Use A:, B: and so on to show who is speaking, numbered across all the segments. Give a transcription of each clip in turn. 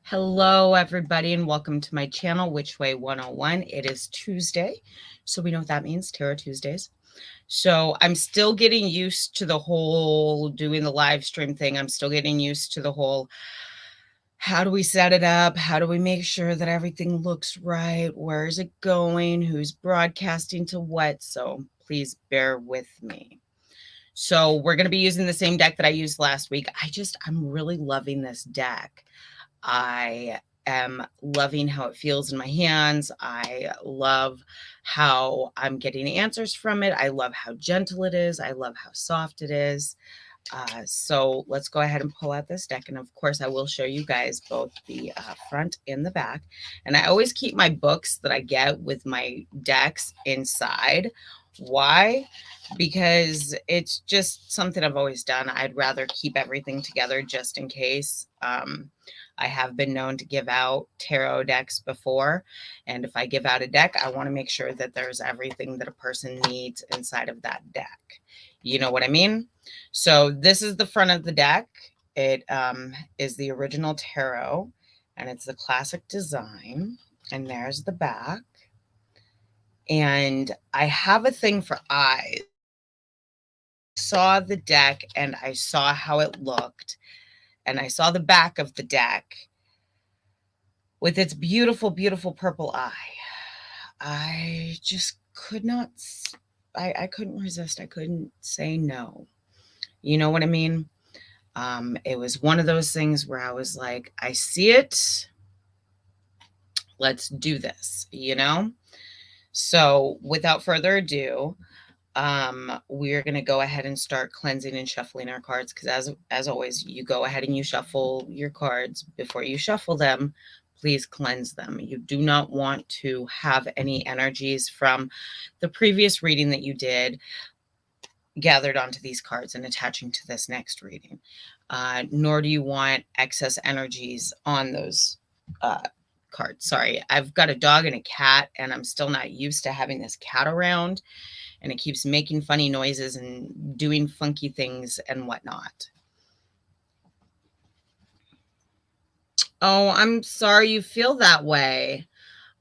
A: Hello, everybody, and welcome to my channel, Witch Way 101. It is Tuesday, so we know what that means, Tarot Tuesdays. So I'm still getting used to the whole doing the live stream thing. I'm still getting used to the whole, how do we set it up? How do we make sure that everything looks right? Where is it going? Who's broadcasting to what? So please bear with me. So we're going to be using the same deck that I used last week. I'm really loving this deck. I am loving how it feels in my hands. I love how I'm getting answers from it. I love how gentle it is. I love how soft it is. So let's go ahead and pull out this deck. And of course, I will show you guys both the front and the back. And I always keep my books that I get with my decks inside. Why? Because it's just something I've always done. I'd rather keep everything together just in case. I have been known to give out tarot decks before. And if I give out a deck, I want to make sure that there's everything that a person needs inside of that deck. You know what I mean? So this is the front of the deck. It is the original tarot, and it's the classic design. And there's the back. And I have a thing for eyes. Saw the deck and I saw how it looked, and I saw the back of the deck with its beautiful, beautiful purple eye. I just could not, I couldn't resist. I couldn't say no. You know what I mean? It was one of those things where I was like, I see it. Let's do this, you know? So without further ado, we're going to go ahead and start cleansing and shuffling our cards, because as always, you go ahead and you shuffle your cards. Before you shuffle them, please cleanse them. You do not want to have any energies from the previous reading that you did gathered onto these cards and attaching to this next reading. Nor do you want excess energies on those cards. Sorry, I've got a dog and a cat, and I'm still not used to having this cat around, and it keeps making funny noises and doing funky things and whatnot. Oh, I'm sorry you feel that way.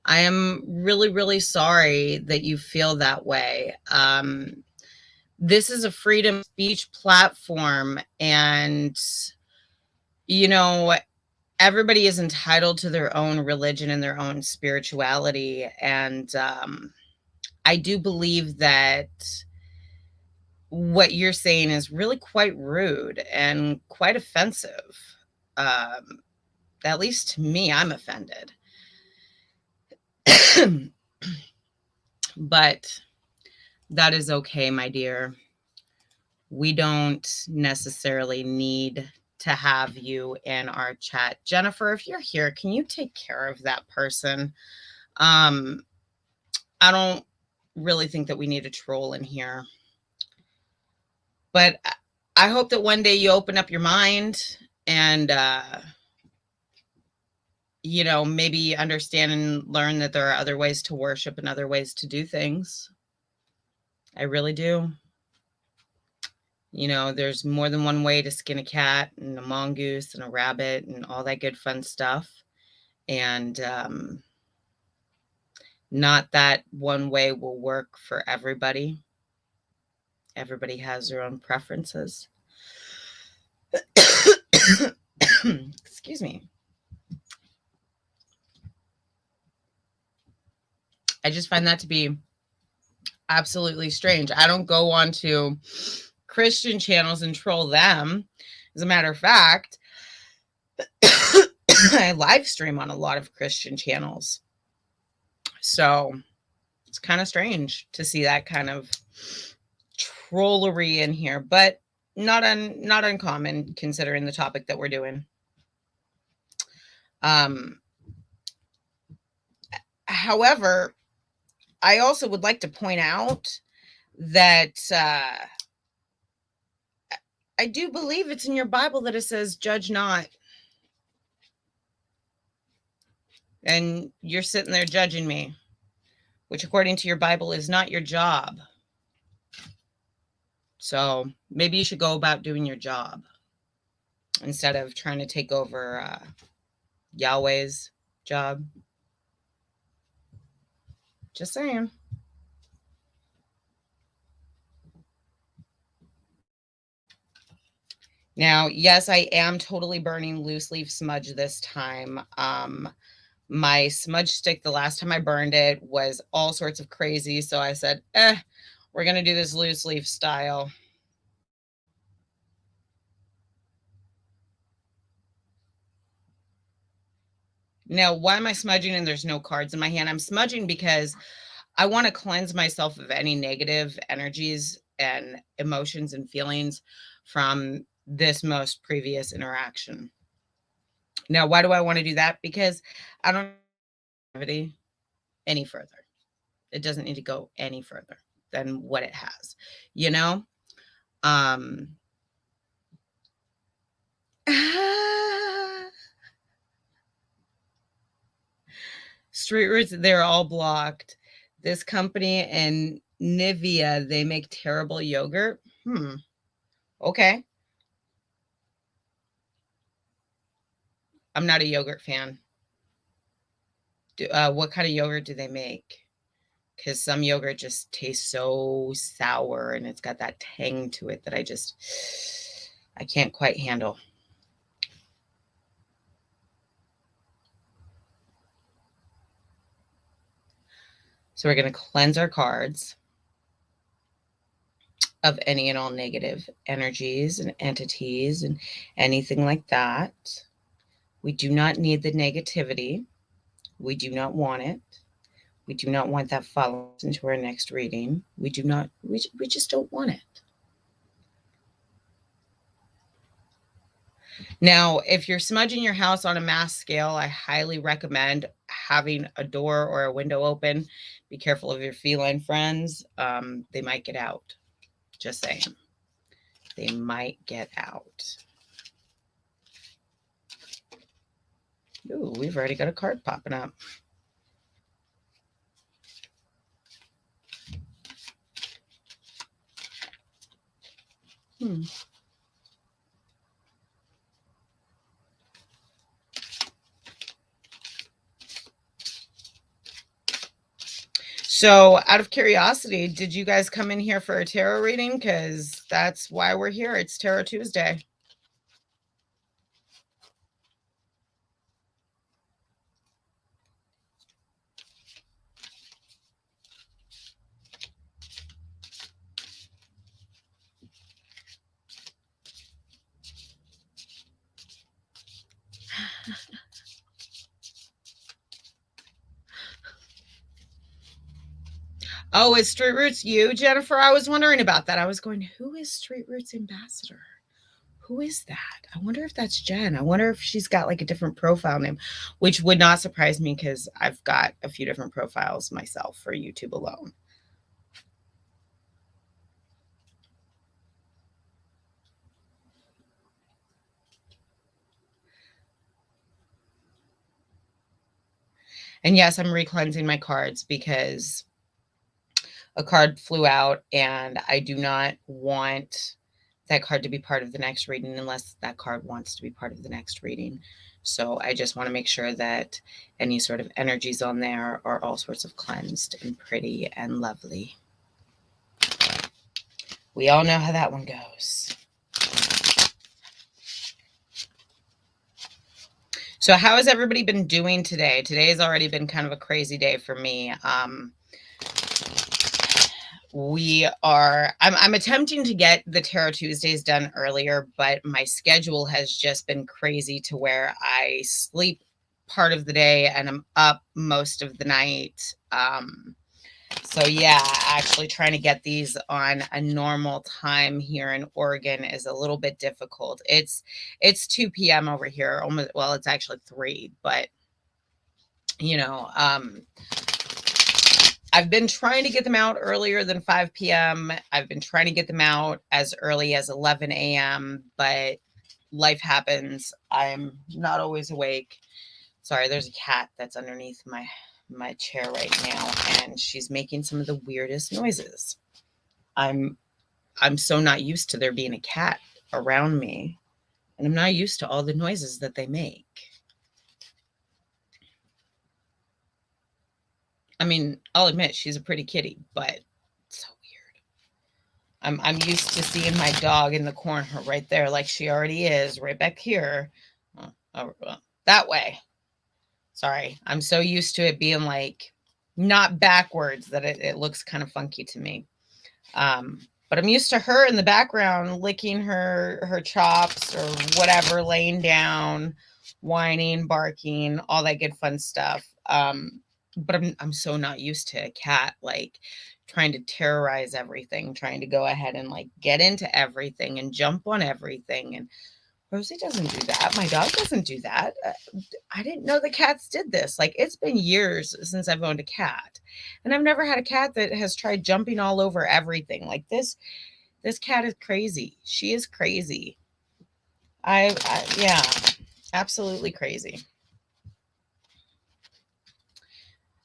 A: I am really, really sorry that you feel that way. This is a freedom of speech platform, and, you know, everybody is entitled to their own religion and their own spirituality. And I do believe that what you're saying is really quite rude and quite offensive. At least to me, I'm offended. But that is okay, my dear. We don't necessarily need to have you in our chat. Jennifer, if you're here, can you take care of that person? I don't really think that we need a troll in here. But I hope that one day you open up your mind and, you know, maybe understand and learn that there are other ways to worship and other ways to do things. I really do. You know, there's more than one way to skin a cat and a mongoose and a rabbit and all that good fun stuff. And not that one way will work for everybody. Everybody has their own preferences. Excuse me. I just find that to be absolutely strange. I don't go on to Christian channels and troll them. As a matter of fact, I live stream on a lot of Christian channels. So it's kind of strange to see that kind of trollery in here, but not uncommon considering the topic that we're doing. However, I also would like to point out that I do believe it's in your Bible that it says, judge not. And you're sitting there judging me, which according to your Bible is not your job. So maybe you should go about doing your job instead of trying to take over Yahweh's job. Just saying. Now, yes, I am totally burning loose leaf smudge this time. My smudge stick, the last time I burned it, was all sorts of crazy. So I said, we're going to do this loose leaf style. Now, why am I smudging and there's no cards in my hand? I'm smudging because I want to cleanse myself of any negative energies and emotions and feelings from this most previous interaction. Now, why do I want to do that? Because I don't have it any further. It doesn't need to go any further than what it has, you know? Street Roots, they're all blocked. This company in Nivea, they make terrible yogurt. Okay. I'm not a yogurt fan. What kind of yogurt do they make? Because some yogurt just tastes so sour and it's got that tang to it that I can't quite handle. So we're going to cleanse our cards of any and all negative energies and entities and anything like that. We do not need the negativity. We do not want it. We do not want that following into our next reading. We just don't want it. Now, if you're smudging your house on a mass scale, I highly recommend having a door or a window open. Be careful of your feline friends. They might get out. Just saying. They might get out. Ooh, we've already got a card popping up. So out of curiosity, did you guys come in here for a tarot reading? Because that's why we're here. It's Tarot Tuesday. Oh, is Street Roots you, Jennifer? I was wondering about that. I was going, who is Street Roots Ambassador? Who is that? I wonder if that's Jen. I wonder if she's got like a different profile name, which would not surprise me because I've got a few different profiles myself for YouTube alone. And yes, I'm re-cleansing my cards because a card flew out and I do not want that card to be part of the next reading unless that card wants to be part of the next reading. So I just want to make sure that any sort of energies on there are all sorts of cleansed and pretty and lovely. We all know how that one goes. So how has everybody been doing today? Today has already been kind of a crazy day for me. I'm attempting to get the Tarot Tuesdays done earlier, but my schedule has just been crazy to where I sleep part of the day and I'm up most of the night. So yeah, actually trying to get these on a normal time here in Oregon is a little bit difficult. It's 2 p.m. over here. Almost, well, it's actually 3, but you know, I've been trying to get them out earlier than 5 p.m. I've been trying to get them out as early as 11 a.m., but life happens. I'm not always awake. Sorry, there's a cat that's underneath my chair right now, and she's making some of the weirdest noises. I'm so not used to there being a cat around me, and I'm not used to all the noises that they make. I mean, I'll admit she's a pretty kitty, but so weird. I'm used to seeing my dog in the corner right there, like she already is, right back here. That way. Sorry. I'm so used to it being like not backwards that it looks kind of funky to me. But I'm used to her in the background licking her chops or whatever, laying down, whining, barking, all that good fun stuff. But I'm so not used to a cat like trying to terrorize everything, trying to go ahead and like get into everything and jump on everything. And Rosie doesn't do that. My dog doesn't do that. I didn't know the cats did this. Like, it's been years since I've owned a cat, and I've never had a cat that has tried jumping all over everything. Like this cat is crazy. She is crazy. Yeah, absolutely crazy.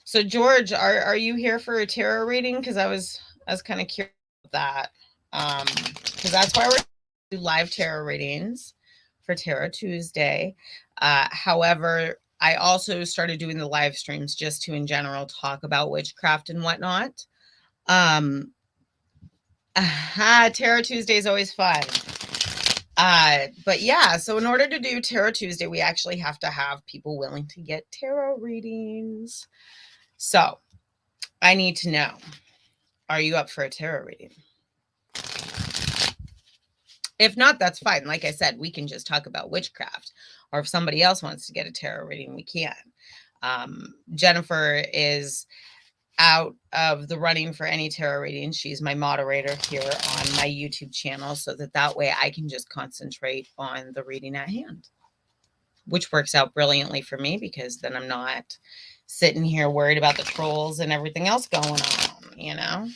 A: So George, are you here for a tarot reading? Because I was kind of curious about that. Because that's why we're doing live tarot readings for Tarot Tuesday. However, I also started doing the live streams just to in general talk about witchcraft and whatnot. Tarot Tuesday is always fun. But yeah, so in order to do Tarot Tuesday, we actually have to have people willing to get tarot readings. So I need to know, are you up for a tarot reading? If not, that's fine. Like I said, we can just talk about witchcraft. Or if somebody else wants to get a tarot reading, we can. Jennifer is out of the running for any tarot reading. She's my moderator here on my YouTube channel, so that way I can just concentrate on the reading at hand, which works out brilliantly for me because then I'm not sitting here worried about the trolls and everything else going on, you know?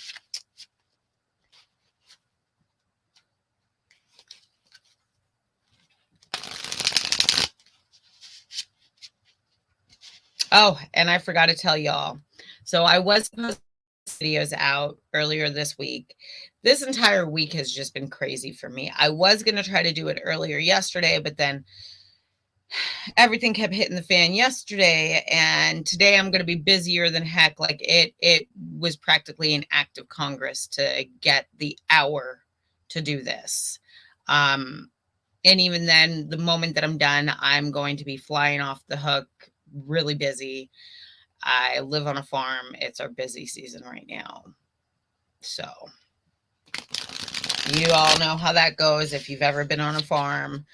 A: Oh, and I forgot to tell y'all. So I was posting videos out earlier this week. This entire week has just been crazy for me. I was going to try to do it earlier yesterday, but then everything kept hitting the fan yesterday, and today I'm going to be busier than heck. Like it was practically an act of Congress to get the hour to do this. And even then, the moment that I'm done, I'm going to be flying off the hook, really busy. I live on a farm. It's our busy season right now. So you all know how that goes. If you've ever been on a farm,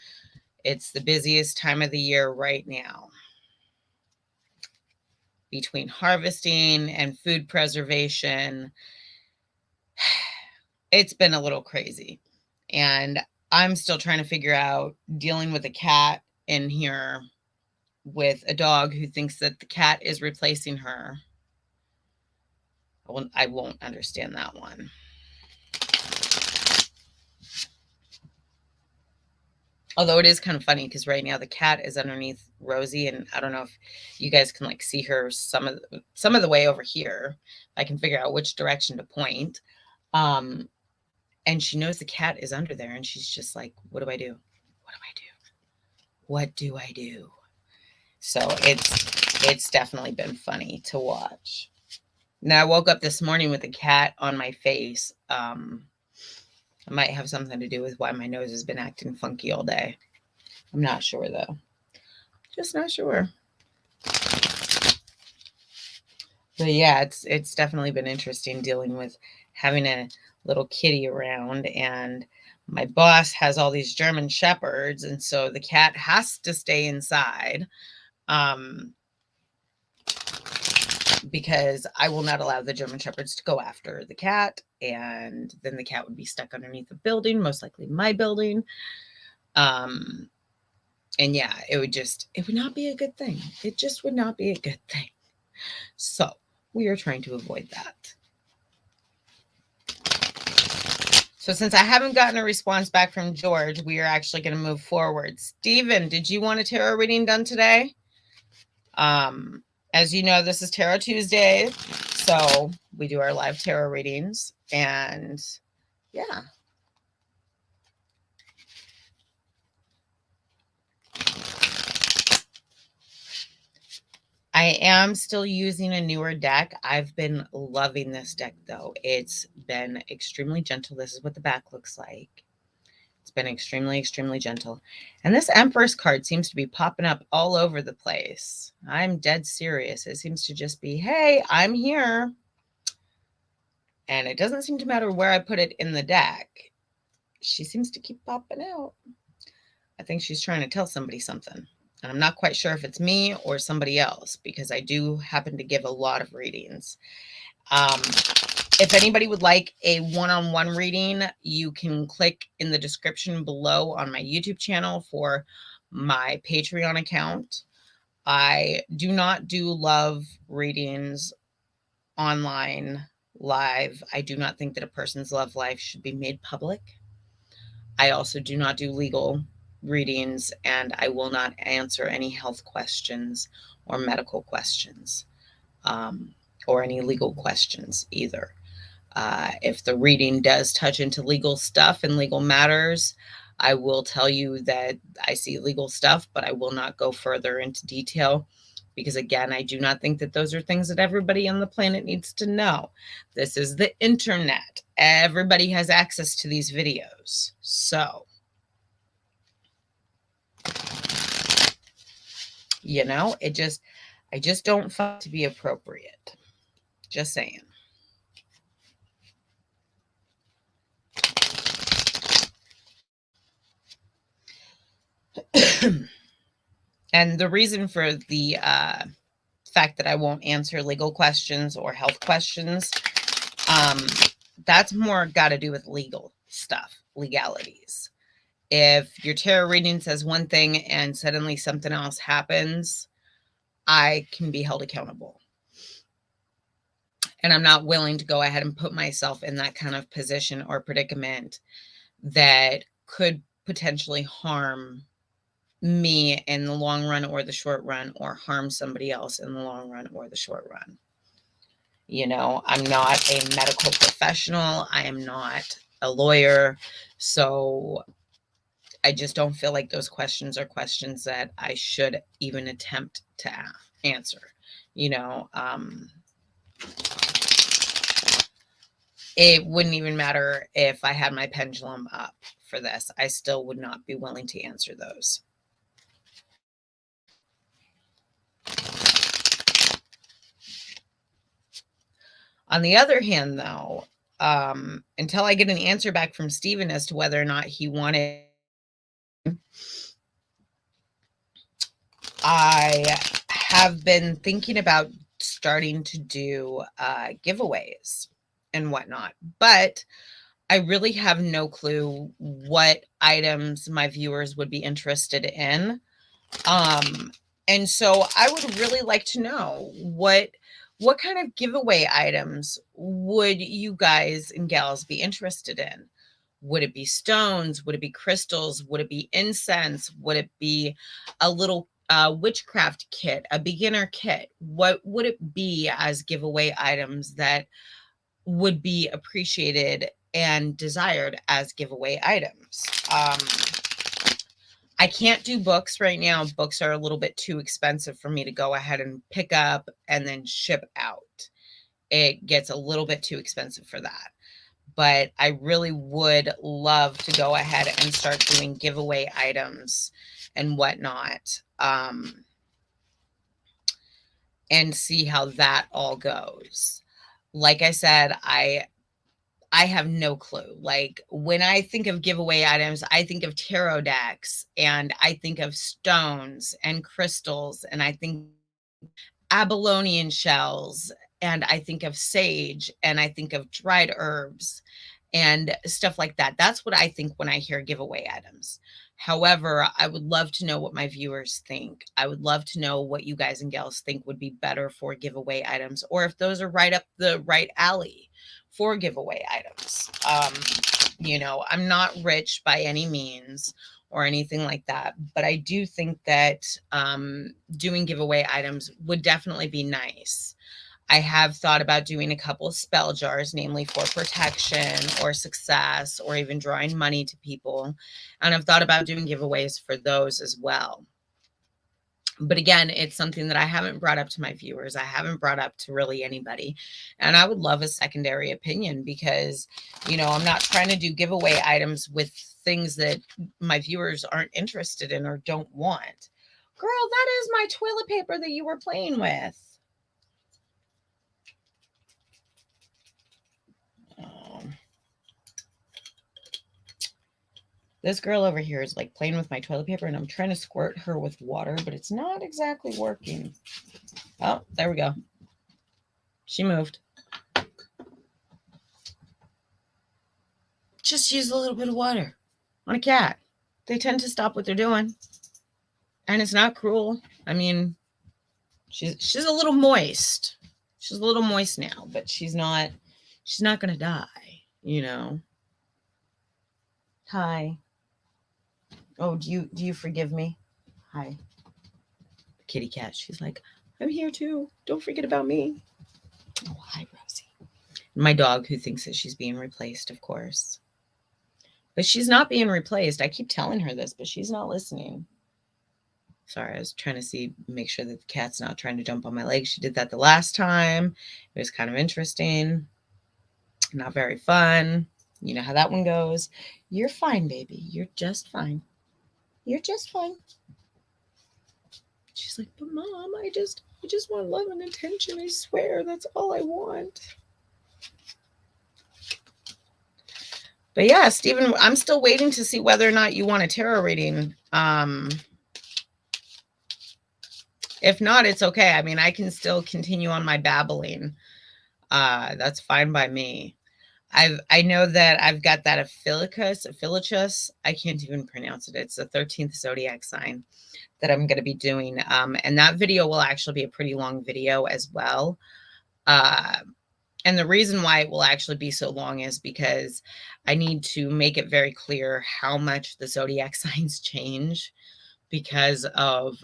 A: it's the busiest time of the year right now. Between harvesting and food preservation, it's been a little crazy. And I'm still trying to figure out dealing with a cat in here with a dog who thinks that the cat is replacing her. I won't understand that one. Although it is kind of funny because right now the cat is underneath Rosie, and I don't know if you guys can like see her some of the way over here. I can figure out which direction to point. And she knows the cat is under there, and she's just like, what do I do? What do I do? What do I do? So it's definitely been funny to watch. Now I woke up this morning with a cat on my face. It might have something to do with why my nose has been acting funky all day. I'm not sure though. Just not sure. But yeah, it's definitely been interesting dealing with having a little kitty around, and my boss has all these German shepherds, and so the cat has to stay inside. Because I will not allow the German shepherds to go after the cat, and then the cat would be stuck underneath a building, most likely my building. And yeah, it would not be a good thing. It just would not be a good thing. So we are trying to avoid that. So since I haven't gotten a response back from George, we are actually going to move forward. Stephen, did you want a tarot reading done today? As you know, this is Tarot Tuesday, so we do our live tarot readings, and yeah. I am still using a newer deck. I've been loving this deck, though. It's been extremely gentle. This is what the back looks like. It's been extremely, extremely gentle. And this Empress card seems to be popping up all over the place. I'm dead serious. It seems to just be, hey, I'm here. And it doesn't seem to matter where I put it in the deck. She seems to keep popping out. I think she's trying to tell somebody something. And I'm not quite sure if it's me or somebody else, because I do happen to give a lot of readings. If anybody would like a one-on-one reading, you can click in the description below on my YouTube channel for my Patreon account. I do not do love readings online live. I do not think that a person's love life should be made public. I also do not do legal readings, and I will not answer any health questions or medical questions, or any legal questions either. If the reading does touch into legal stuff and legal matters, I will tell you that I see legal stuff, but I will not go further into detail because, again, I do not think that those are things that everybody on the planet needs to know. This is the internet. Everybody has access to these videos. So, you know, I just don't find it to be appropriate. Just saying. And the reason for the fact that I won't answer legal questions or health questions, that's more got to do with legal stuff, legalities. If your tarot reading says one thing and suddenly something else happens, I can be held accountable. And I'm not willing to go ahead and put myself in that kind of position or predicament that could potentially harm me in the long run or the short run, or harm somebody else in the long run or the short run. You know, I'm not a medical professional. I am not a lawyer. So I just don't feel like those questions are questions that I should even attempt to answer. You know, it wouldn't even matter if I had my pendulum up for this. I still would not be willing to answer those. On the other hand, though, until I get an answer back from Stephen as to whether or not he wanted, I have been thinking about starting to do giveaways and whatnot, but I really have no clue what items my viewers would be interested in. And so I would really like to know what kind of giveaway items would you guys and gals be interested in? Would it be stones? Would it be crystals? Would it be incense? Would it be a little witchcraft kit, a beginner kit? What would it be as giveaway items that would be appreciated and desired as giveaway items? I can't do books right now. Books are a little bit too expensive for me to go ahead and pick up and then ship out. It gets a little bit too expensive for that. But I really would love to go ahead and start doing giveaway items and whatnot, and see how that all goes. Like I said, I have no clue. Like, when I think of giveaway items, I think of tarot decks, and I think of stones and crystals, and I think abalone shells, and I think of sage, and I think of dried herbs and stuff like that. That's what I think when I hear giveaway items. However, I would love to know what my viewers think. I would love to know what you guys and gals think would be better for giveaway items, or if those are right up the right alley for giveaway items. You know, I'm not rich by any means or anything like that, but I do think that doing giveaway items would definitely be nice. I have thought about doing a couple of spell jars, namely for protection or success, or even drawing money to people. And I've thought about doing giveaways for those as well. But again, it's something that I haven't brought up to my viewers. I haven't brought up to really anybody. And I would love a secondary opinion because, you know, I'm not trying to do giveaway items with things that my viewers aren't interested in or don't want. Girl, that is my toilet paper that you were playing with. This girl over here is like playing with my toilet paper and I'm trying to squirt her with water, but it's not exactly working. Oh, there we go. She moved. Just use a little bit of water on a cat. They tend to stop what they're doing. And it's not cruel. I mean, she's a little moist. She's a little moist now, but she's not going to die, you know. Hi. Oh, do you forgive me? Hi. Kitty cat. She's like, I'm here too. Don't forget about me. Oh, hi, Rosie. My dog who thinks that she's being replaced, of course. But she's not being replaced. I keep telling her this, but she's not listening. Sorry, I was trying to make sure that the cat's not trying to jump on my leg. She did that the last time. It was kind of interesting. Not very fun. You know how that one goes. You're fine, baby. You're just fine. You're just fine. She's like, but Mom, I just want love and attention. I swear, that's all I want. But yeah, Stephen, I'm still waiting to see whether or not you want a tarot reading. If not, it's okay. I mean, I can still continue on my babbling. That's fine by me. I know that I've got that Ophiuchus. I can't even pronounce it. It's the 13th zodiac sign that I'm going to be doing. And that video will actually be a pretty long video as well. And the reason why it will actually be so long is because I need to make it very clear how much the zodiac signs change because of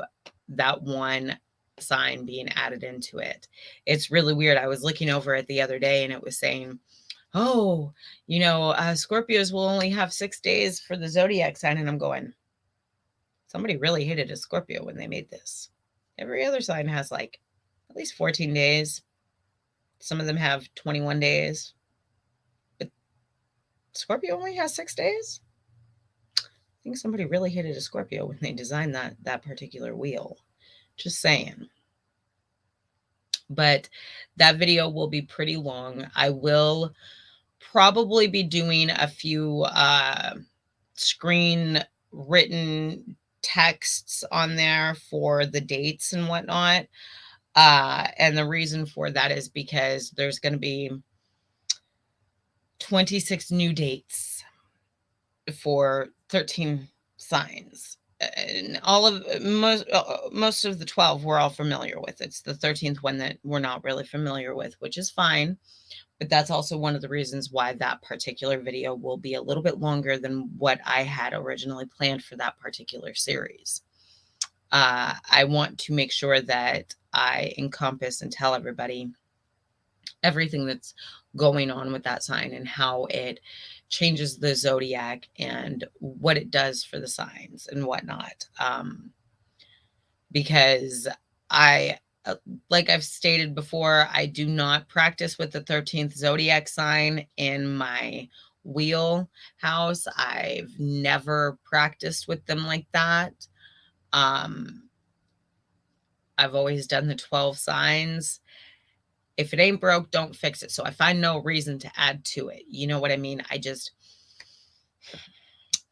A: that one sign being added into it. It's really weird. I was looking over it the other day and it was saying, oh, you know, Scorpios will only have 6 days for the zodiac sign. And I'm going, somebody really hated a Scorpio when they made this. Every other sign has like at least 14 days. Some of them have 21 days. But Scorpio only has 6 days? I think somebody really hated a Scorpio when they designed that particular wheel. Just saying. But that video will be pretty long. I will probably be doing a few screen written texts on there for the dates and whatnot. And the reason for that is because there's going to be 26 new dates for 13 signs. And most of the 12 we're all familiar with. It's the 13th one that we're not really familiar with, which is fine. But that's also one of the reasons why that particular video will be a little bit longer than what I had originally planned for that particular series. I want to make sure that I encompass and tell everybody everything that's going on with that sign and how it changes the zodiac and what it does for the signs and whatnot. Because like I've stated before, I do not practice with the 13th zodiac sign in my wheel house. I've never practiced with them like that. I've always done the 12 signs. If it ain't broke, don't fix it. So I find no reason to add to it. You know what I mean?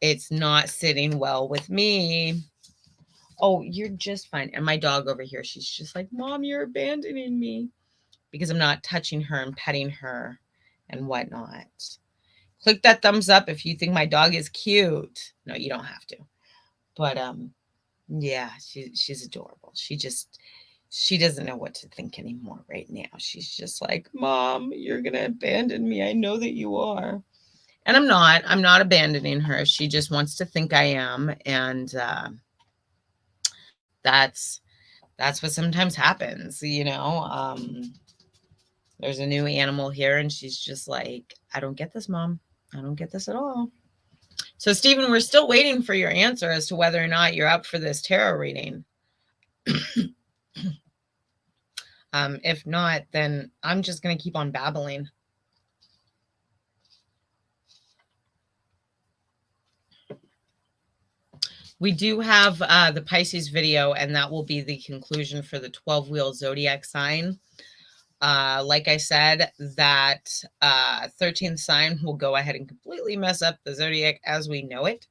A: It's not sitting well with me. Oh, you're just fine. And my dog over here, she's just like, Mom, you're abandoning me because I'm not touching her and petting her and whatnot. Click that thumbs up if you think my dog is cute. No, you don't have to. But yeah, she's adorable. She doesn't know what to think anymore right now. She's just like, Mom, you're going to abandon me. I know that you are. And I'm not abandoning her. She just wants to think I am. And that's what sometimes happens, you know. There's a new animal here and she's just like, I don't get this, Mom. I don't get this at all. So, Stephen, we're still waiting for your answer as to whether or not you're up for this tarot reading. If not, then I'm just going to keep on babbling. We do have the Pisces video, and that will be the conclusion for the 12-wheel zodiac sign. Like I said, that 13th sign will go ahead and completely mess up the zodiac as we know it.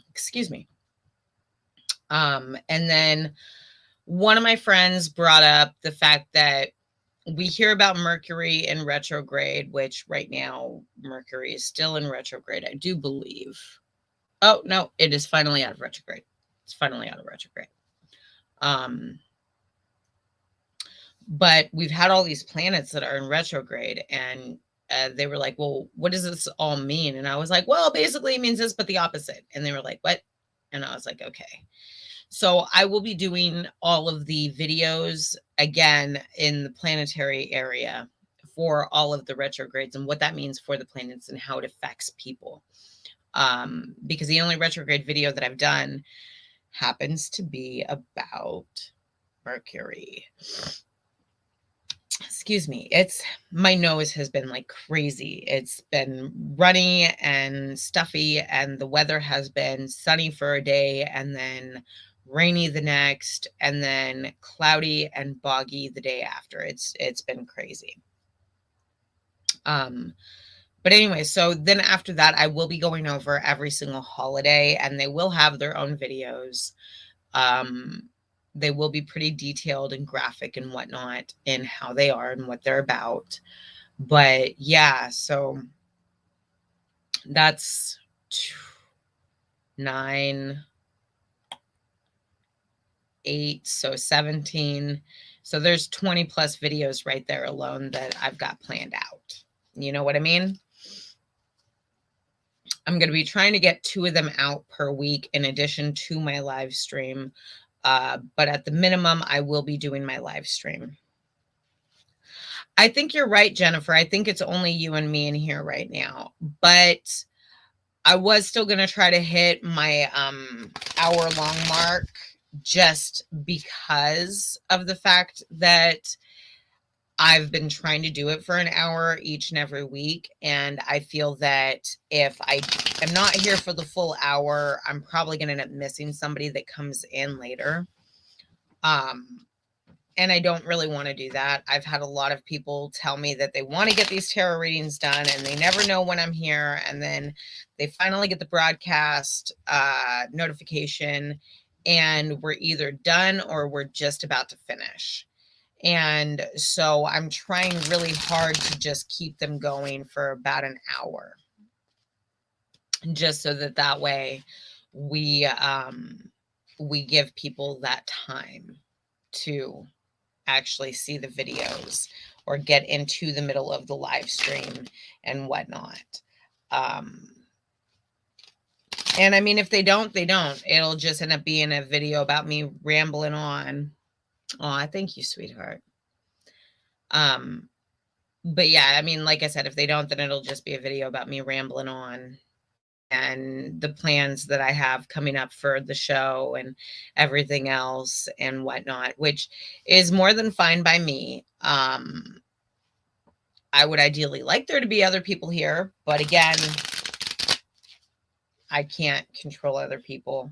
A: Excuse me. And then one of my friends brought up the fact that we hear about Mercury in retrograde, which right now Mercury is still in retrograde, I do believe. Oh, no, it is finally out of retrograde. It's finally out of retrograde. But we've had all these planets that are in retrograde, and they were like, well, what does this all mean? And I was like, well, basically it means this, but the opposite. And they were like, what? And I was like, okay. So I will be doing all of the videos again in the planetary area for all of the retrogrades and what that means for the planets and how it affects people. Because the only retrograde video that I've done happens to be about Mercury. Excuse me. My nose has been like crazy. It's been runny and stuffy, and the weather has been sunny for a day and then rainy the next, and then cloudy and boggy the day after. It's been crazy. But anyway, so then after that, I will be going over every single holiday, and they will have their own videos. They will be pretty detailed and graphic and whatnot in how they are and what they're about. But yeah, so that's 9, 8, so 17. So there's 20 plus videos right there alone that I've got planned out. You know what I mean? I'm going to be trying to get 2 of them out per week in addition to my live stream. But at the minimum, I will be doing my live stream. I think you're right, Jennifer. I think it's only you and me in here right now. But I was still going to try to hit my hour-long mark just because of the fact that I've been trying to do it for an hour each and every week. And I feel that if I am not here for the full hour, I'm probably going to end up missing somebody that comes in later. And I don't really want to do that. I've had a lot of people tell me that they want to get these tarot readings done and they never know when I'm here. And then they finally get the broadcast notification and we're either done or we're just about to finish. And so I'm trying really hard to just keep them going for about an hour, just so that way we give people that time to actually see the videos or get into the middle of the live stream and whatnot. And I mean, if they don't, they don't. It'll just end up being a video about me rambling on. Oh, thank you, sweetheart. But yeah, I mean, like I said, if they don't, then it'll just be a video about me rambling on and the plans that I have coming up for the show and everything else and whatnot, which is more than fine by me. I would ideally like there to be other people here, but again, I can't control other people.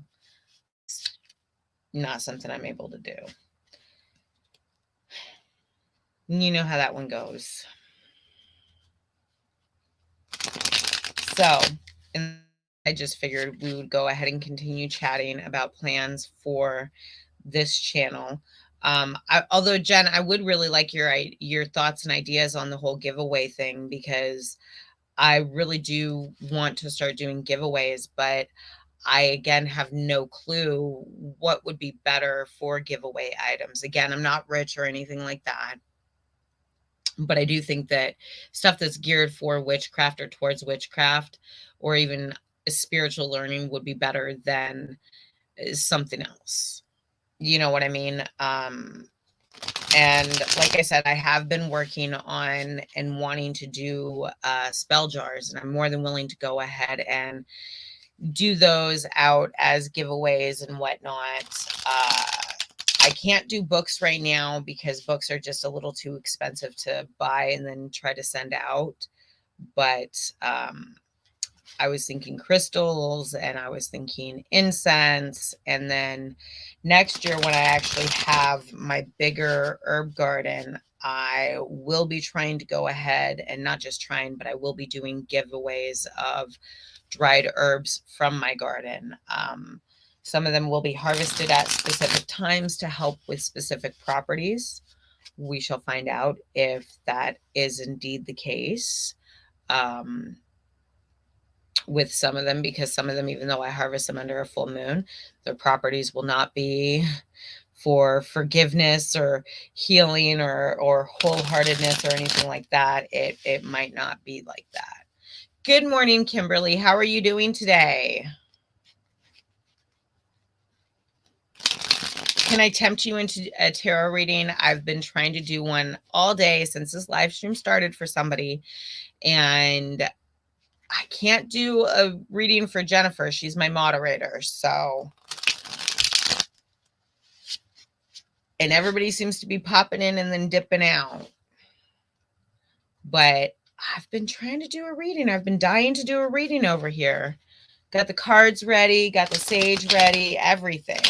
A: It's not something I'm able to do. You know how that one goes. So, and I just figured we would go ahead and continue chatting about plans for this channel. Although, Jen, I would really like your thoughts and ideas on the whole giveaway thing, because I really do want to start doing giveaways, but I, again, have no clue what would be better for giveaway items. Again, I'm not rich or anything like that. But I do think that stuff that's geared for witchcraft or towards witchcraft or even spiritual learning would be better than something else. You know what I mean? And like I said, I have been working on and wanting to do spell jars, and I'm more than willing to go ahead and do those out as giveaways and whatnot. I can't do books right now because books are just a little too expensive to buy and then try to send out. But I was thinking crystals, and I was thinking incense. And then next year, when I actually have my bigger herb garden, I will be trying to go ahead and not just trying, but I will be doing giveaways of dried herbs from my garden. Some of them will be harvested at specific times to help with specific properties. We shall find out if that is indeed the case. With some of them, because some of them, even though I harvest them under a full moon, their properties will not be for forgiveness or healing or wholeheartedness or anything like that. It might not be like that. Good morning, Kimberly. How are you doing today? Can I tempt you into a tarot reading? I've been trying to do one all day since this live stream started for somebody, and I can't do a reading for Jennifer. She's my moderator. So, and everybody seems to be popping in and then dipping out. But I've been trying to do a reading. I've been dying to do a reading over here. Got the cards ready, got the sage ready, everything.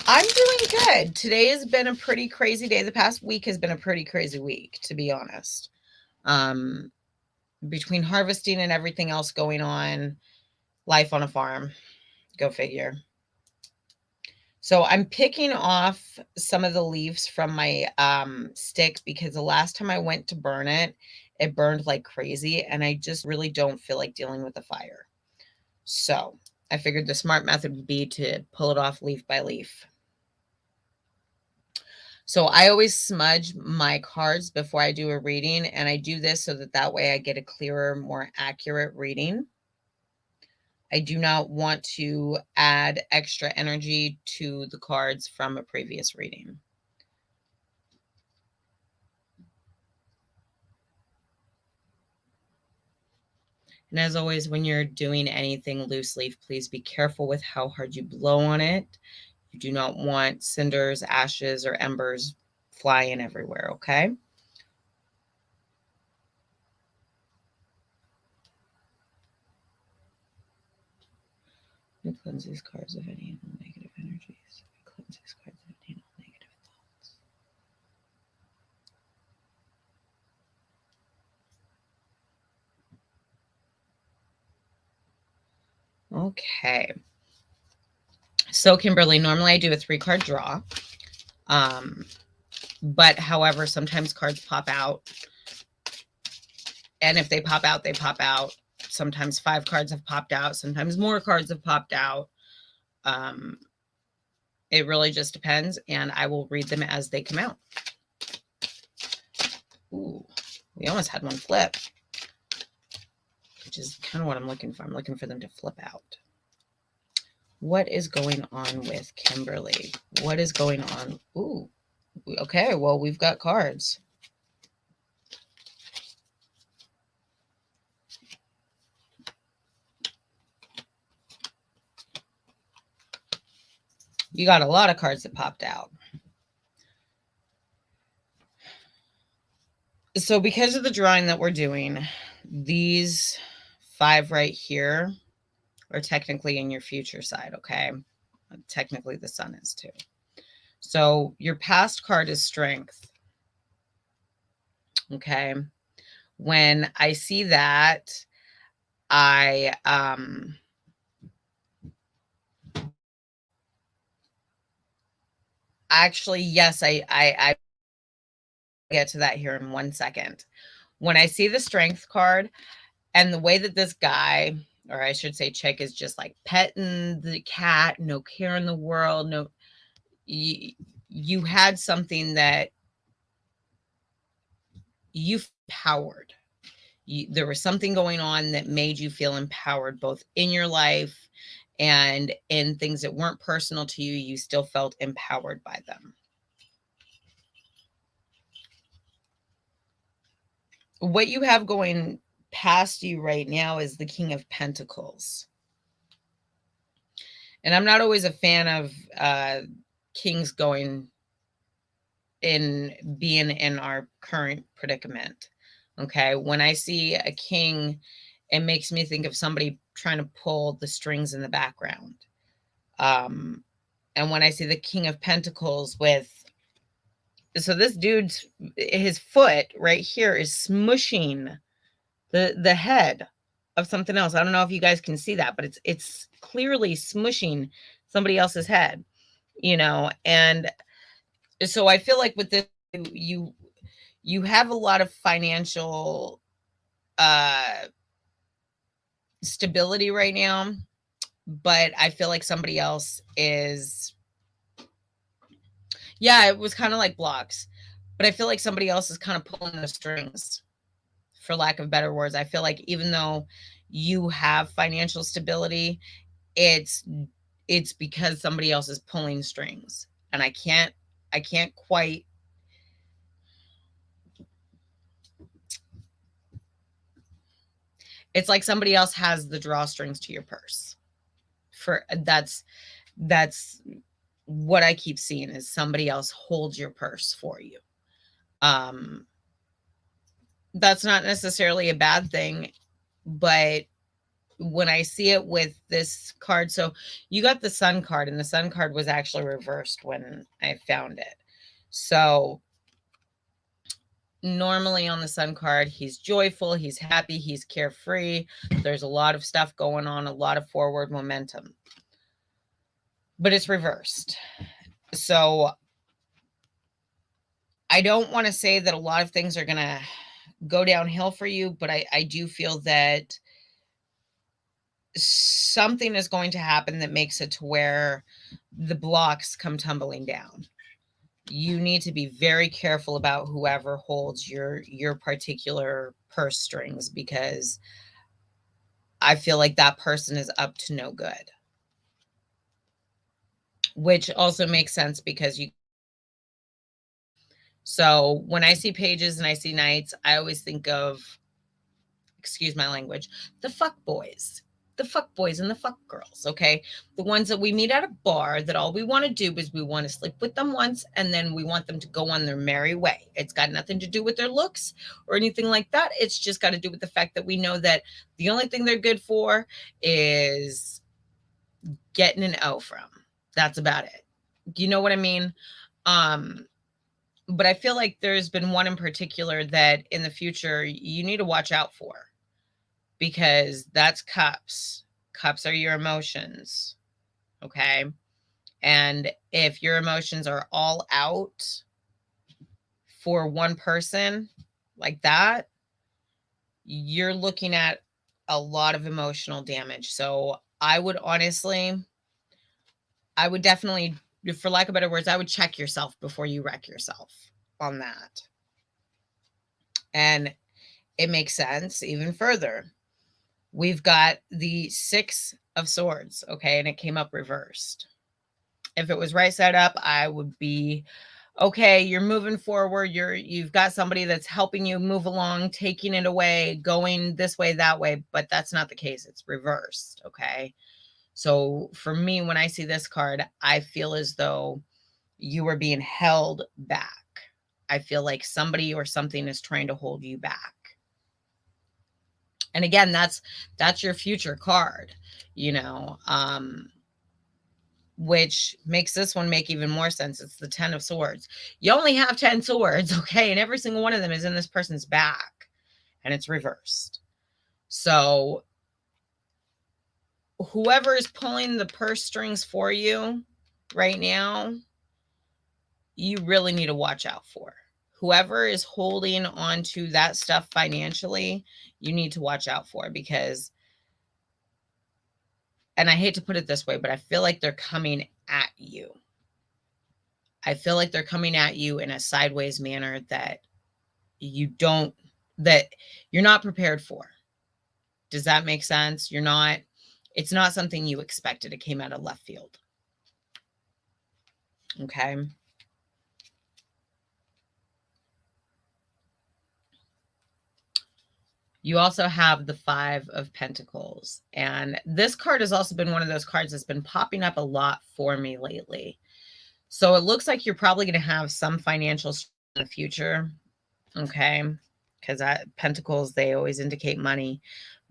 A: I'm doing good. Today has been a pretty crazy day. The past week has been a pretty crazy week, to be honest. Between harvesting and everything else going on, life on a farm, go figure. So I'm picking off some of the leaves from my stick because the last time I went to burn it, it burned like crazy, and I just really don't feel like dealing with the fire. So I figured the smart method would be to pull it off leaf by leaf. So I always smudge my cards before I do a reading, and I do this so that way I get a clearer, more accurate reading. I do not want to add extra energy to the cards from a previous reading. And as always, when you're doing anything loose leaf, please be careful with how hard you blow on it. You do not want cinders, ashes, or embers flying everywhere, okay? It cleanse these cards of any negative energies. It cleanse these cards of any negative thoughts. Okay. So Kimberly, normally I do a 3-card draw. But however, sometimes cards pop out. And if they pop out, they pop out. Sometimes 5 cards have popped out. Sometimes more cards have popped out. It really just depends, and I will read them as they come out. Ooh, we almost had one flip, which is kind of what I'm looking for. I'm looking for them to flip out. What is going on with Kimberly? What is going on? Ooh, okay, well, we've got cards. You got a lot of cards that popped out. So because of the drawing that we're doing, these 5 right here are technically in your future side, okay? Technically the sun is too. So your past card is strength. Okay. When I see that, I actually, yes, I get to that here in 1 second. When I see the strength card and the way that this guy, or I should say chick, is just like petting the cat, no care in the world, no, you had something that you empowered. There was something going on that made you feel empowered, both in your life and in things that weren't personal to you. You still felt empowered by them. what you have going past you right now is the King of Pentacles. And I'm not always a fan of kings being in our current predicament. Okay. When I see a king, it makes me think of somebody trying to pull the strings in the background. And when I see the King of Pentacles so this dude's, his foot right here is smushing the head of something else. I don't know if you guys can see that, but it's clearly smushing somebody else's head, and so I feel like with this, you have a lot of financial stability right now, but I feel like somebody else is, yeah, it was kind of like blocks, but I feel like somebody else is kind of pulling the strings, for lack of better words. I feel like even though you have financial stability, it's because somebody else is pulling strings, and I can't quite. It's like somebody else has the drawstrings to your purse. That's what I keep seeing, is somebody else holds your purse for you. That's not necessarily a bad thing, but when I see it with this card, so you got the Sun card, and the Sun card was actually reversed when I found it. So normally on the Sun card, he's joyful, he's happy, he's carefree. There's a lot of stuff going on, a lot of forward momentum, but it's reversed. So I don't want to say that a lot of things are going to go downhill for you, but I do feel that something is going to happen that makes it to where the blocks come tumbling down. You need to be very careful about whoever holds your particular purse strings, because I feel like that person is up to no good. Which also makes sense because so when I see pages and I see knights, I always think of, excuse my language, the fuck boys. The fuck boys and the fuck girls, okay? The ones that we meet at a bar that all we want to do is we want to sleep with them once, and then we want them to go on their merry way. It's got nothing to do with their looks or anything like that. It's just got to do with the fact that we know that the only thing they're good for is getting an O from. That's about it. You know what I mean? But I feel like there's been one in particular that in the future you need to watch out for, because that's cups. Cups are your emotions. Okay. And if your emotions are all out for one person like that, you're looking at a lot of emotional damage. So I would definitely, for lack of better words, I would check yourself before you wreck yourself on that. And it makes sense even further. We've got the Six of Swords, okay, and it came up reversed. If it was right side up, I would be, okay, you're moving forward. You've got somebody that's helping you move along, taking it away, going this way, that way, but that's not the case. It's reversed, okay? So for me, when I see this card, I feel as though you are being held back. I feel like somebody or something is trying to hold you back. And again, that's your future card, which makes this one make even more sense. It's the 10 of Swords. You only have 10 swords, okay? And every single one of them is in this person's back, and it's reversed. So whoever is pulling the purse strings for you right now, you really need to watch out for. Whoever is holding on to that stuff financially, you need to watch out for, because, and I hate to put it this way, but I feel like they're coming at you. I feel like they're coming at you in a sideways manner that that you're not prepared for. Does that make sense? It's not something you expected. It came out of left field. Okay. You also have the Five of Pentacles. And this card has also been one of those cards that's been popping up a lot for me lately. So it looks like you're probably going to have some financial in the future. Okay. Because Pentacles, they always indicate money.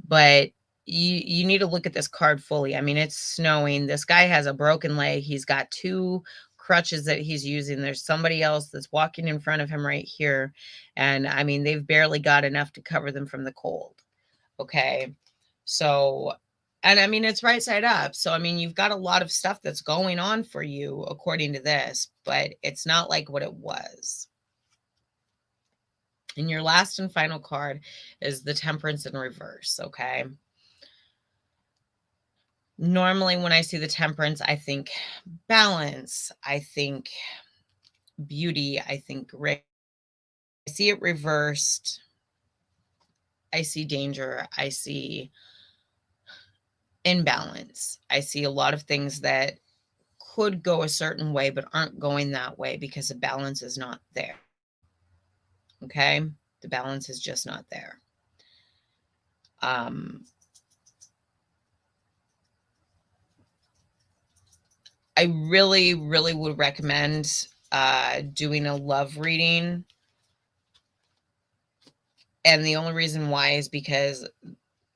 A: But you need to look at this card fully. I mean, it's snowing. This guy has a broken leg. He's got 2 crutches that he's using. There's somebody else that's walking in front of him right here. And I mean, they've barely got enough to cover them from the cold. Okay. So, and I mean, it's right side up. So, I mean, you've got a lot of stuff that's going on for you according to this, but it's not like what it was. And your last and final card is the Temperance in reverse. Okay. Normally, when I see the Temperance, I think balance, I think beauty, I think I see it reversed. I see danger. I see imbalance. I see a lot of things that could go a certain way, but aren't going that way because the balance is not there. Okay. The balance is just not there. I really, really would recommend doing a love reading. And the only reason why is because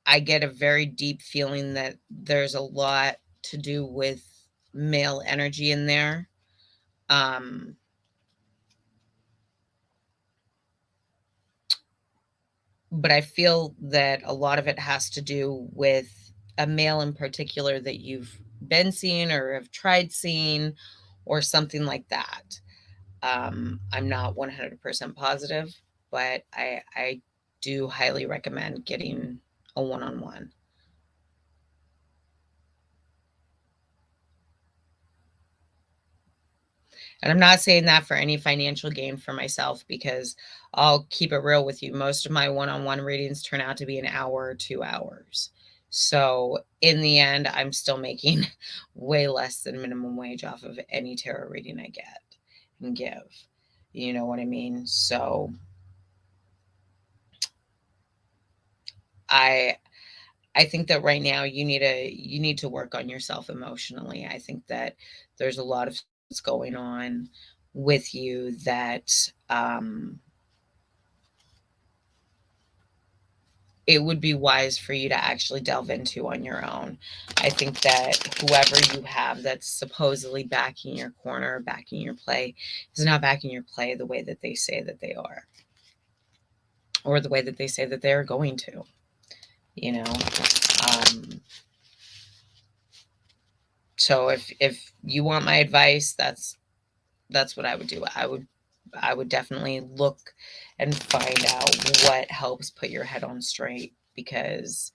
A: I get a very deep feeling that there's a lot to do with male energy in there. But I feel that a lot of it has to do with a male in particular that you've been seeing or have tried seeing or something like that. I'm not 100% positive, but I do highly recommend getting a one-on-one. And I'm not saying that for any financial gain for myself, because I'll keep it real with you. Most of my one-on-one readings turn out to be an hour or 2 hours. So in the end, I'm still making way less than minimum wage off of any tarot reading I get and give. You know what I mean? So I think that right now you need to work on yourself emotionally. I think that there's a lot of things going on with you that it would be wise for you to actually delve into on your own. I think that whoever you have that's supposedly backing your corner, backing your play, is not backing your play the way that they say that they are, or the way that they say that they're going to, you know. So if you want my advice, that's what I would do. I would definitely look and find out what helps put your head on straight, because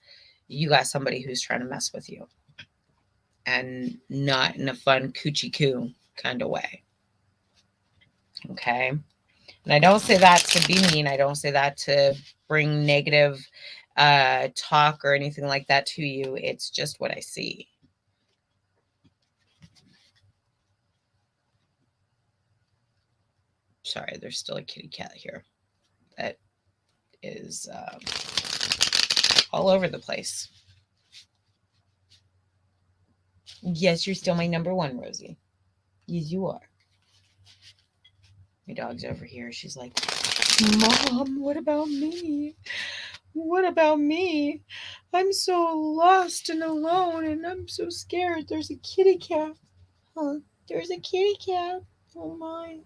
A: you got somebody who's trying to mess with you, and not in a fun coochie coo kind of way. Okay. And I don't say that to be mean. I don't say that to bring negative talk or anything like that to you. It's just what I see. Sorry, there's still a kitty cat here that is all over the place. Yes, you're still my number one, Rosie. Yes, you are. My dog's over here. She's like, Mom, what about me? What about me? I'm so lost and alone, and I'm so scared. There's a kitty cat. Huh? There's a kitty cat. Oh my.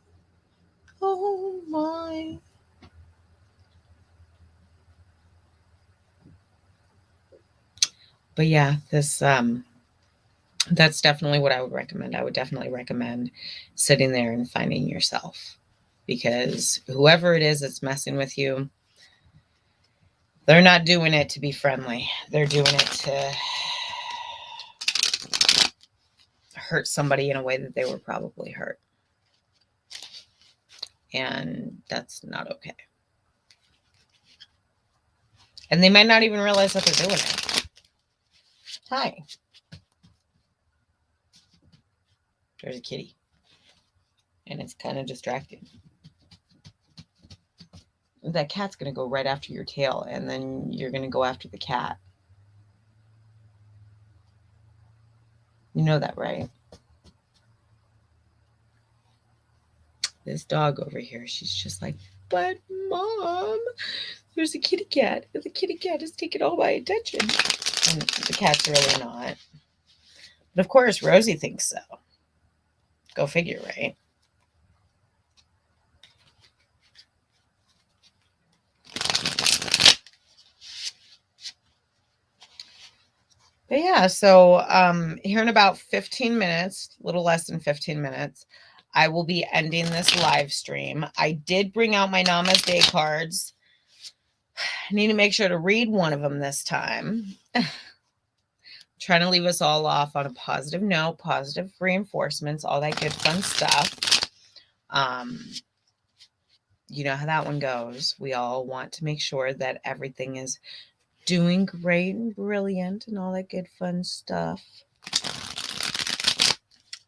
A: Oh my. But yeah, this that's definitely what I would recommend. I would definitely recommend sitting there and finding yourself, because whoever it is that's messing with you, they're not doing it to be friendly. They're doing it to hurt somebody in a way that they were probably hurt. And that's not okay. And they might not even realize that they're doing it. Hi. There's a kitty. And it's kind of distracting. that cat's going to go right after your tail, and then you're going to go after the cat. You know that, right? This dog over here, she's just like, but Mom, there's a kitty cat, and the kitty cat is taking all my attention. And the cat's really not. But of course, Rosie thinks so. Go figure, right? But yeah, so here in about 15 minutes, a little less than 15 minutes, I will be ending this live stream. I did bring out my Namaste cards. I need to make sure to read one of them this time. Trying to leave us all off on a positive note, positive reinforcements, all that good fun stuff. You know how that one goes. We all want to make sure that everything is doing great and brilliant and all that good fun stuff.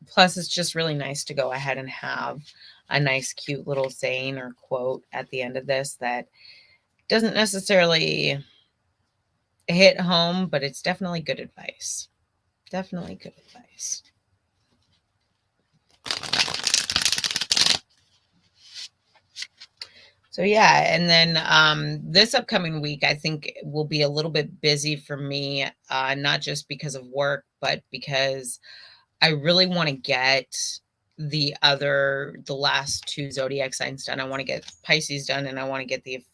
A: Plus, it's just really nice to go ahead and have a nice, cute little saying or quote at the end of this that doesn't necessarily hit home, but it's definitely good advice. Definitely good advice. So yeah, and then this upcoming week, I think will be a little bit busy for me, not just because of work, but because I really want to get the last two zodiac signs done. I want to get Pisces done, and I want to get the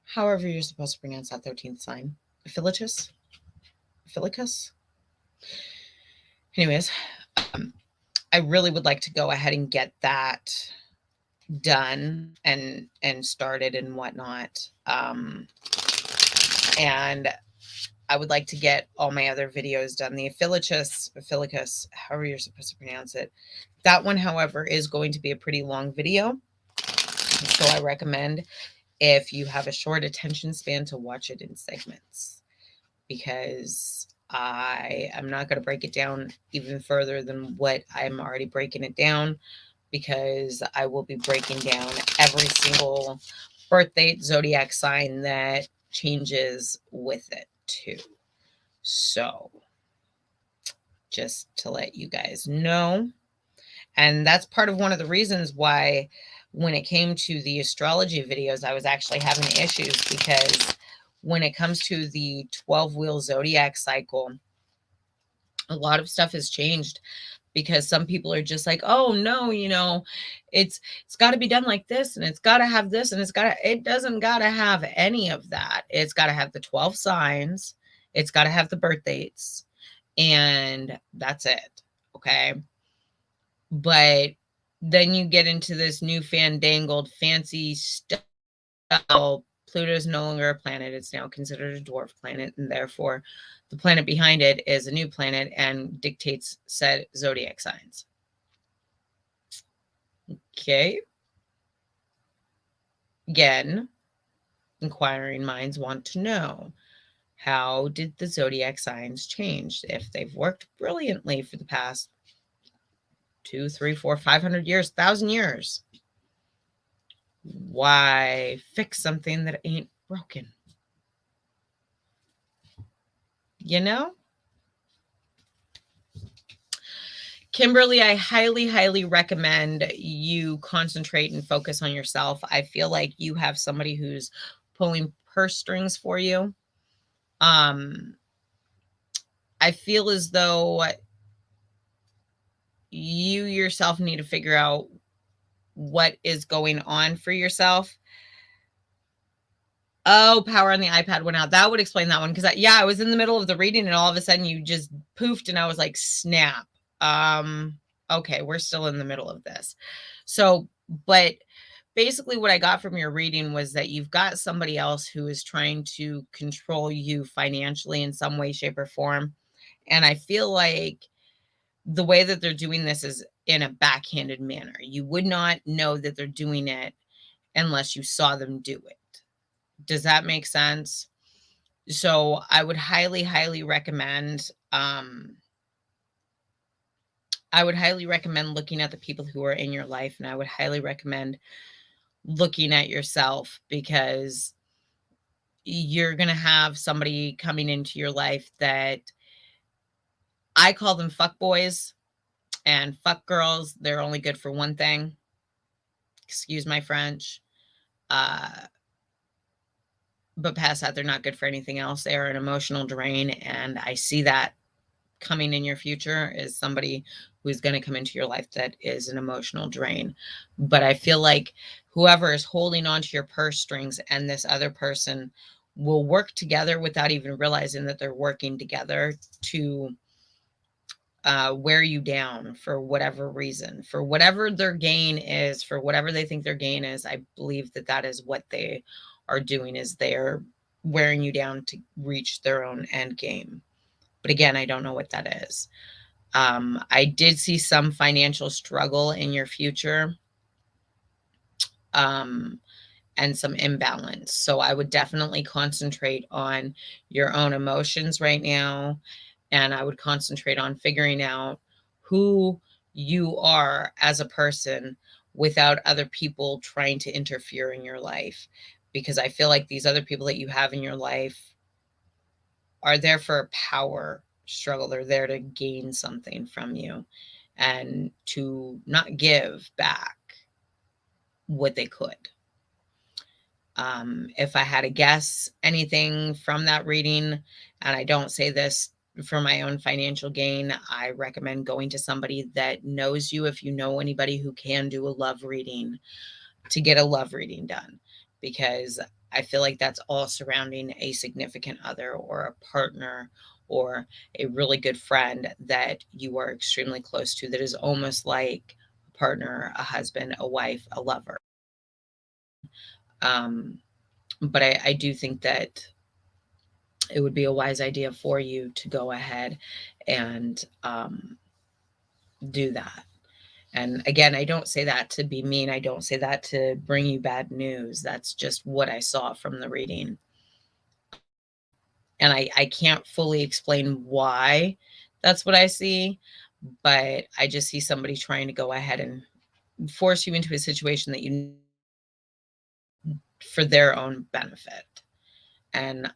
A: however you're supposed to pronounce that 13th sign, Affiliatus. Anyways, I really would like to go ahead and get that done and started and whatnot. And I would like to get all my other videos done. The Affiliatus, however you're supposed to pronounce it. That one, however, is going to be a pretty long video. So I recommend, if you have a short attention span, to watch it in segments, because I am not going to break it down even further than what I'm already breaking it down, because I will be breaking down every single birth date, zodiac sign that changes with it too. So just to let you guys know. And that's part of one of the reasons why when it came to the astrology videos, I was actually having issues, because when it comes to the 12-wheel zodiac cycle, a lot of stuff has changed, because some people are just like, oh no, it's got to be done like this, and it's got to have this, and it doesn't got to have any of that. It's got to have the 12 signs. It's got to have the birth dates, and that's it. Okay. But then you get into this new fandangled fancy stuff. Pluto's no longer a planet. It's now considered a dwarf planet, and therefore the planet behind it is a new planet and dictates said zodiac signs. Okay. Again, inquiring minds want to know, how did the zodiac signs change? If they've worked brilliantly for the past 2, 3, 4, 500 years, 1,000 years, why fix something that ain't broken? Kimberly, I highly, highly recommend you concentrate and focus on yourself. I feel like you have somebody who's pulling purse strings for you. I feel as though you yourself need to figure out what is going on for yourself. Oh, power on the iPad went out. That would explain that one. Because I was in the middle of the reading, and all of a sudden you just poofed, and I was like, snap. Okay, we're still in the middle of this. So, but basically what I got from your reading was that you've got somebody else who is trying to control you financially in some way, shape, or form. And I feel like the way that they're doing this is in a backhanded manner. You would not know that they're doing it unless you saw them do it. Does that make sense? So I would highly, highly recommend, looking at the people who are in your life, and I would highly recommend looking at yourself, because you're going to have somebody coming into your life that I call them fuck boys and fuck girls. They're only good for one thing. Excuse my French. But past that, they're not good for anything else. They are an emotional drain. And I see that coming in your future is somebody who's going to come into your life that is an emotional drain. But I feel like whoever is holding on to your purse strings and this other person will work together without even realizing that they're working together to wear you down for whatever reason, for whatever their gain is, for whatever they think their gain is. I believe that that is what they are doing, is they're wearing you down to reach their own end game. But again, I don't know what that is. I did see some financial struggle in your future, and some imbalance. So I would definitely concentrate on your own emotions right now. And I would concentrate on figuring out who you are as a person without other people trying to interfere in your life. Because I feel like these other people that you have in your life are there for a power struggle. They're there to gain something from you and to not give back what they could. If I had to guess anything from that reading, and I don't say this for my own financial gain, I recommend going to somebody that knows you. If you know anybody who can do a love reading, to get a love reading done, because I feel like that's all surrounding a significant other or a partner or a really good friend that you are extremely close to, that is almost like a partner, a husband, a wife, a lover. But I do think that it would be a wise idea for you to go ahead and do that. And again, I don't say that to be mean. I don't say that to bring you bad news. That's just what I saw from the reading. And I can't fully explain why that's what I see, but I just see somebody trying to go ahead and force you into a situation that you, for their own benefit. And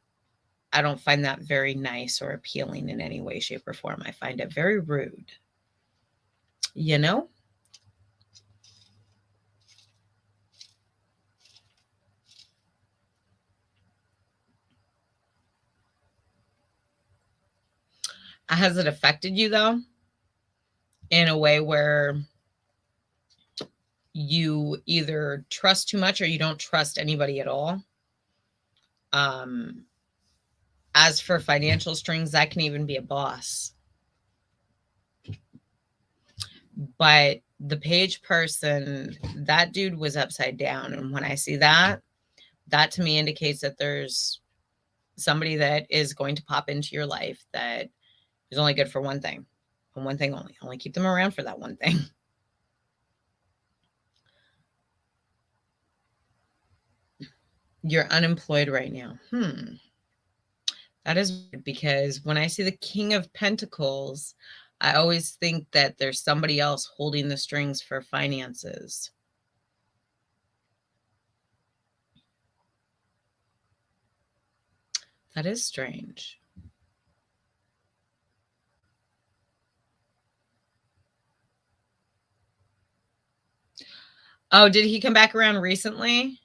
A: I don't find that very nice or appealing in any way, shape, or form. I find it very rude. You know? Has it affected you, though, in a way where you either trust too much or you don't trust anybody at all? As for financial strings, that can even be a boss. But the page person, that dude was upside down. And when I see that, that to me indicates that there's somebody that is going to pop into your life that is only good for one thing, and one thing only. Only keep them around for that one thing. You're unemployed right now. That is weird, because when I see the King of Pentacles, I always think that there's somebody else holding the strings for finances. That is strange. Oh, did he come back around recently?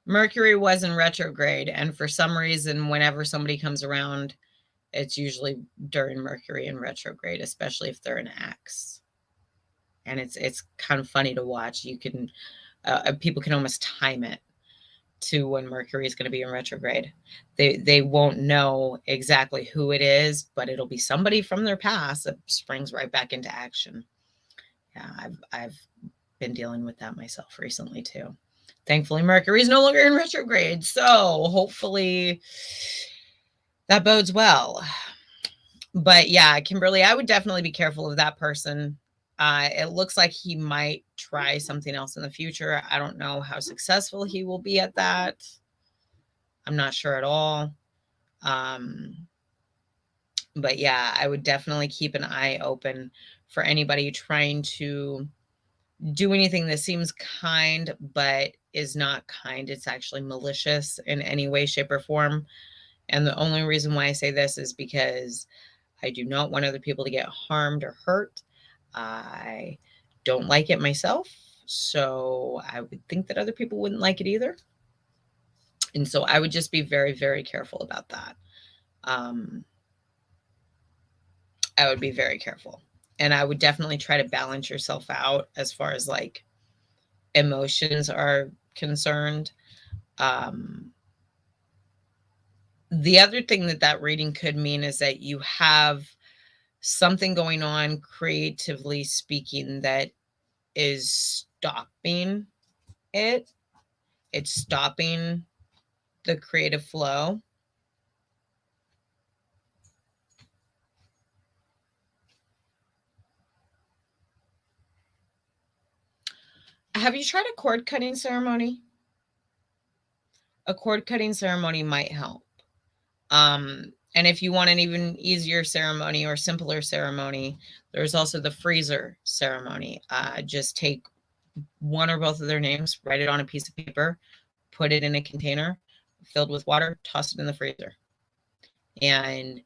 A: Mercury was in retrograde, and for some reason, whenever somebody comes around, it's usually during Mercury in retrograde, especially if they're an ex. And it's kind of funny to watch. You can people can almost time it to when Mercury is going to be in retrograde. They won't know exactly who it is, but it'll be somebody from their past that springs right back into action. Yeah, I've been dealing with that myself recently too. Thankfully, Mercury is no longer in retrograde, so hopefully that bodes well. But yeah, Kimberly, I would definitely be careful of that person. It looks like he might try something else in the future. I don't know how successful he will be at that. I'm not sure at all. But yeah, I would definitely keep an eye open for anybody trying to do anything that seems kind but is not kind. It's actually malicious in any way, shape, or form. And the only reason why I say this is because I do not want other people to get harmed or hurt. I don't like it myself, so I would think that other people wouldn't like it either. And so I would just be very, very careful about that. I would be very careful. And I would definitely try to balance yourself out as far as like emotions are concerned. The other thing that that reading could mean is that you have something going on creatively speaking that is stopping it. It's stopping the creative flow. Have you tried a cord cutting ceremony? A cord cutting ceremony might help. And if you want an even easier ceremony or simpler ceremony, there's also the freezer ceremony. Just take one or both of their names, write it on a piece of paper, put it in a container filled with water, toss it in the freezer. And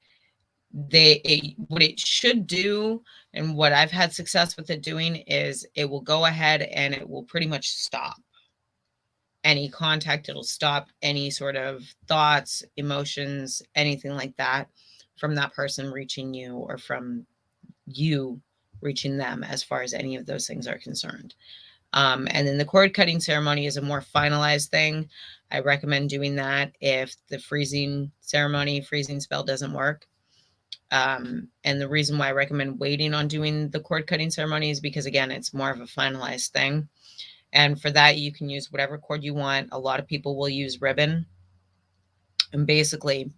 A: what it should do, and what I've had success with it doing, is it will go ahead and it will pretty much stop any contact. It'll stop any sort of thoughts, emotions, anything like that from that person reaching you or from you reaching them, as far as any of those things are concerned. And then the cord cutting ceremony is a more finalized thing. I recommend doing that if the freezing spell doesn't work. And the reason why I recommend waiting on doing the cord cutting ceremony is because, again, it's more of a finalized thing. And for that, you can use whatever cord you want. A lot of people will use ribbon. And basically,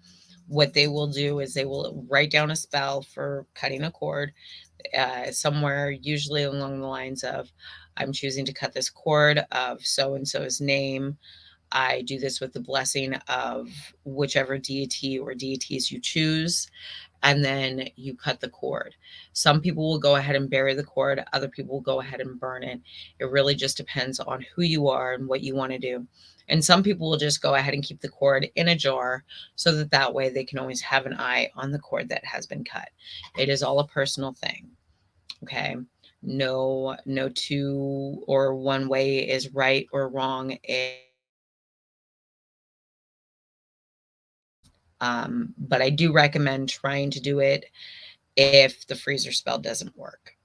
A: what they will do is they will write down a spell for cutting a cord, somewhere usually along the lines of, I'm choosing to cut this cord of so-and-so's name. I do this with the blessing of whichever deity or deities you choose. And then you cut the cord. Some people will go ahead and bury the cord. Other people will go ahead and burn it. It really just depends on who you are and what you want to do. And some people will just go ahead and keep the cord in a jar so that that way they can always have an eye on the cord that has been cut. It is all a personal thing. Okay. No two or one way is right or wrong. But I do recommend trying to do it if the freezer spell doesn't work.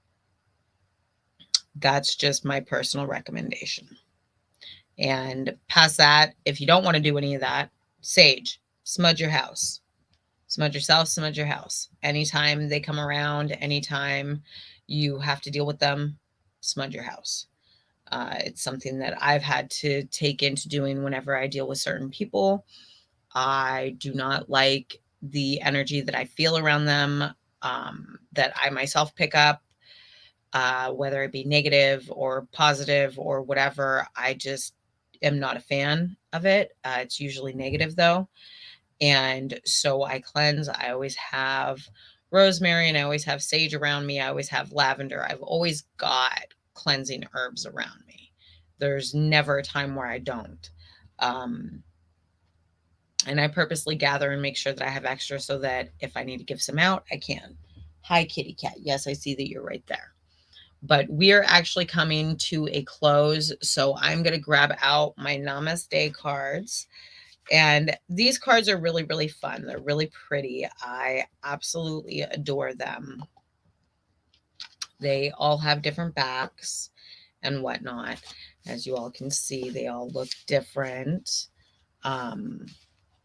A: That's just my personal recommendation. And past that, if you don't want to do any of that, sage, smudge your house. Smudge yourself, smudge your house. Anytime they come around, anytime you have to deal with them, smudge your house. It's something that I've had to take into doing whenever I deal with certain people. I do not like the energy that I feel around them, that I myself pick up, whether it be negative or positive or whatever. I just am not a fan of it. It's usually negative though. And so I cleanse. I always have rosemary and I always have sage around me. I always have lavender. I've always got cleansing herbs around me. There's never a time where I don't. And I purposely gather and make sure that I have extra so that if I need to give some out, I can. Hi, kitty cat. Yes, I see that you're right there. But we are actually coming to a close. So I'm going to grab out my Namaste cards. And these cards are really, really fun. They're really pretty. I absolutely adore them. They all have different backs and whatnot. As you all can see, they all look different.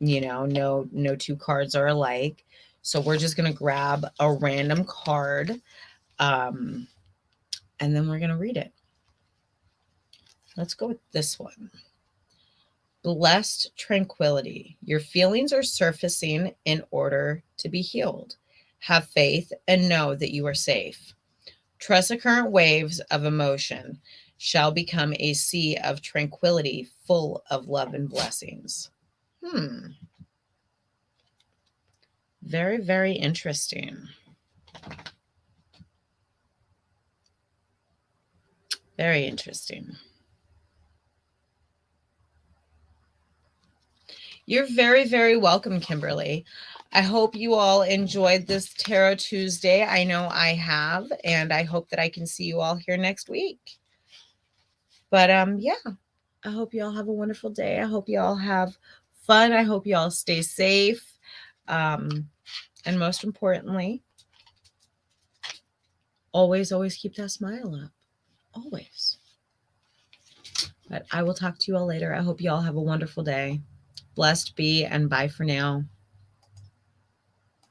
A: No two cards are alike. So we're just going to grab a random card. And then we're going to read it. Let's go with this one. Blessed tranquility. Your feelings are surfacing in order to be healed. Have faith and know that you are safe. Trust the current waves of emotion shall become a sea of tranquility full of love and blessings. Very, very interesting. Very interesting. You're very, very welcome, Kimberly. I hope you all enjoyed this Tarot Tuesday. I know I have, and I hope that I can see you all here next week. But yeah, I hope you all have a wonderful day. I hope you all have fun. I hope you all stay safe. And most importantly, always, always keep that smile up. Always. But I will talk to you all later. I hope you all have a wonderful day. Blessed be, and bye for now.